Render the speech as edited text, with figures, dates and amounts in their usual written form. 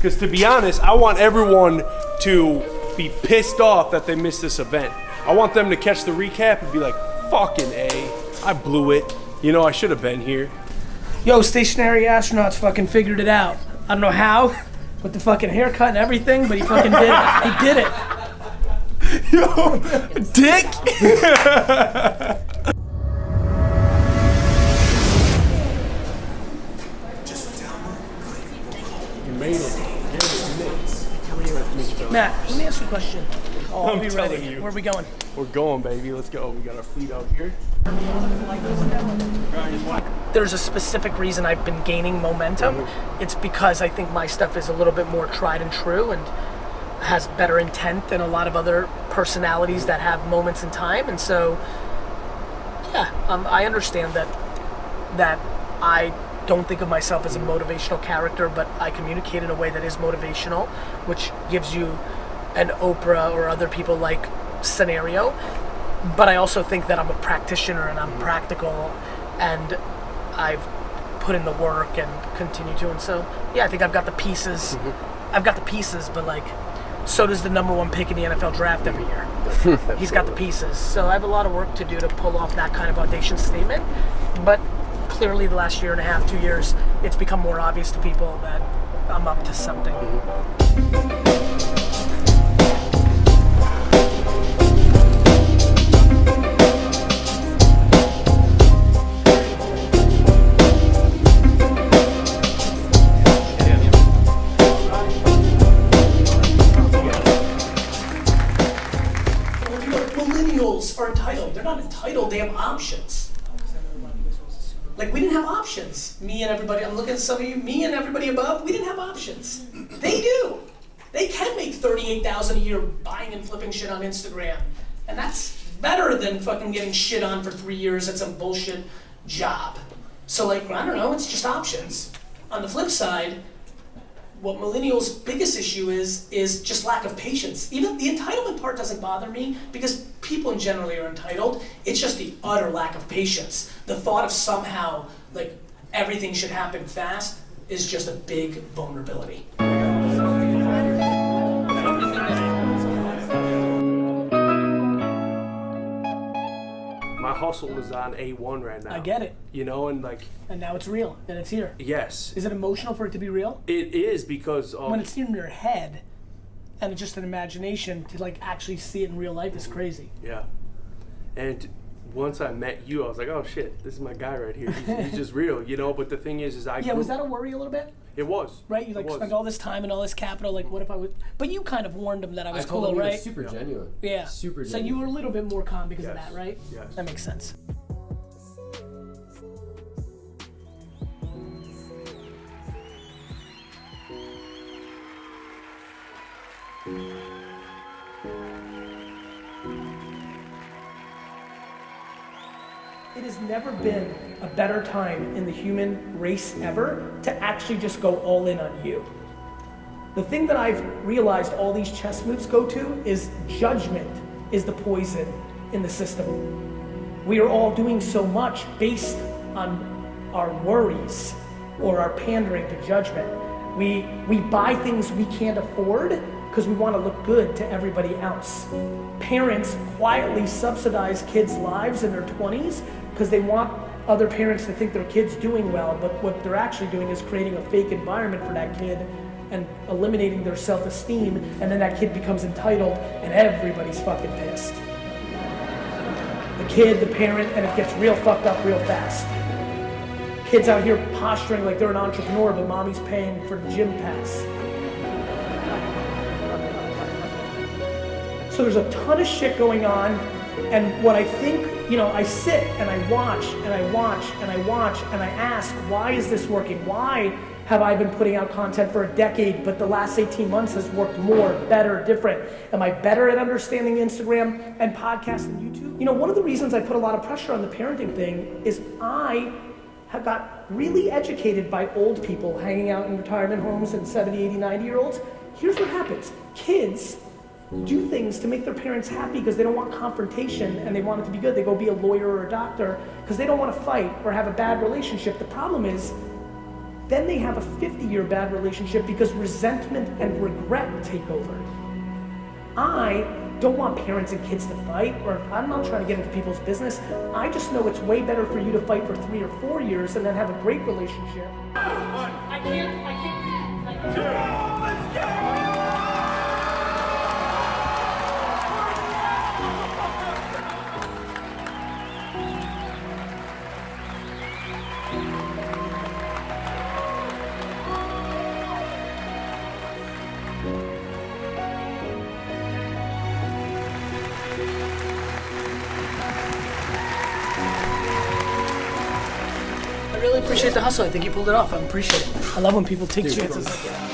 Because to be honest, I want everyone to be pissed off that they missed this event. I want them to catch the recap and be like, fucking A, I blew it. You know, I should have been here. Yo, stationary astronauts fucking figured it out. I don't know how, with the fucking haircut and everything, but he fucking did it. He did it. Yo, dick! You made it. Matt, let me ask you a question. Oh, I'll be telling ready. you. Where are we going? We're going, baby. Let's go. We got our fleet out here. There's a specific reason I've been gaining momentum. It's because I think my stuff is a little bit more tried and true and has better intent than a lot of other personalities that have moments in time. And so, yeah, I understand that I don't think of myself as a motivational character, but I communicate in a way that is motivational, which gives you an Oprah or other people like scenario. But I also think that I'm a practitioner and I'm practical, and I've put in the work and continue to. And so, yeah, I think I've got the pieces. I've got the pieces, but like, so does the #1 pick in the NFL draft every year. He's got the pieces. So I have a lot of work to do to pull off that kind of audacious statement. But clearly the last year and a half, 2 years, it's become more obvious to people that I'm up to something. Millennials are entitled. They're not entitled, they have options. Like, we didn't have options. Me and everybody, I'm looking at some of you, me and everybody above, we didn't have options. They do. They can make $38,000 a year buying and flipping shit on Instagram. And that's better than fucking getting shit on for 3 years at some bullshit job. So like, I don't know, it's just options. On the flip side, what millennials' biggest issue is just lack of patience. Even the entitlement part doesn't bother me because people in general are entitled. It's just the utter lack of patience. The thought of somehow, like, everything should happen fast is just a big vulnerability. My hustle is on A1 right now. I get it. You know, and like... And now it's real, and it's here. Yes. Is it emotional for it to be real? It is because... when it's in your head, and it's just an imagination, to like actually see it in real life is crazy. Yeah. And once I met you, I was like, oh shit, this is my guy right here. He's just real, you know? But the thing is I... Yeah, was that a worry a little bit? It was. Right? You like spend all this time and all this capital, like what if I would... But you kind of warned him that I was cool, told him right? he was super genuine. Yeah. Super So genuine. you were a little bit more calm because of that, right? Yes. That makes sense. It has never been a better time in the human race ever to actually just go all in on you. The thing that I've realized all these chess moves go to is judgment is the poison in the system. We are all doing so much based on our worries or our pandering to judgment. We buy things we can't afford because we want to look good to everybody else. Parents quietly subsidize kids' lives in their 20s because they want other parents to think their kid's doing well, but what they're actually doing is creating a fake environment for that kid and eliminating their self-esteem, and then that kid becomes entitled and everybody's fucking pissed. The kid, the parent, and it gets real fucked up real fast. Kids out here posturing like they're an entrepreneur, but mommy's paying for the gym pass. So there's a ton of shit going on, and what I think, you know, I sit and I watch and I watch and I watch and I ask, why is this working? Why have I been putting out content for a decade, but the last 18 months has worked more, better, different? Am I better at understanding Instagram and podcasts and YouTube? You know, one of the reasons I put a lot of pressure on the parenting thing is I have got really educated by old people hanging out in retirement homes and 70, 80, 90-year-olds. Here's what happens. Kids do things to make their parents happy because they don't want confrontation and they want it to be good. They go be a lawyer or a doctor because they don't want to fight or have a bad relationship. The problem is then they have a 50-year bad relationship because resentment and regret take over. I don't want parents and kids to fight, or I'm not trying to get into people's business. I just know it's way better for you to fight for 3 or 4 years and then have a great relationship. I can't. Let's go! I really appreciate the hustle. I think you pulled it off. I appreciate it. I love when people take chances like that.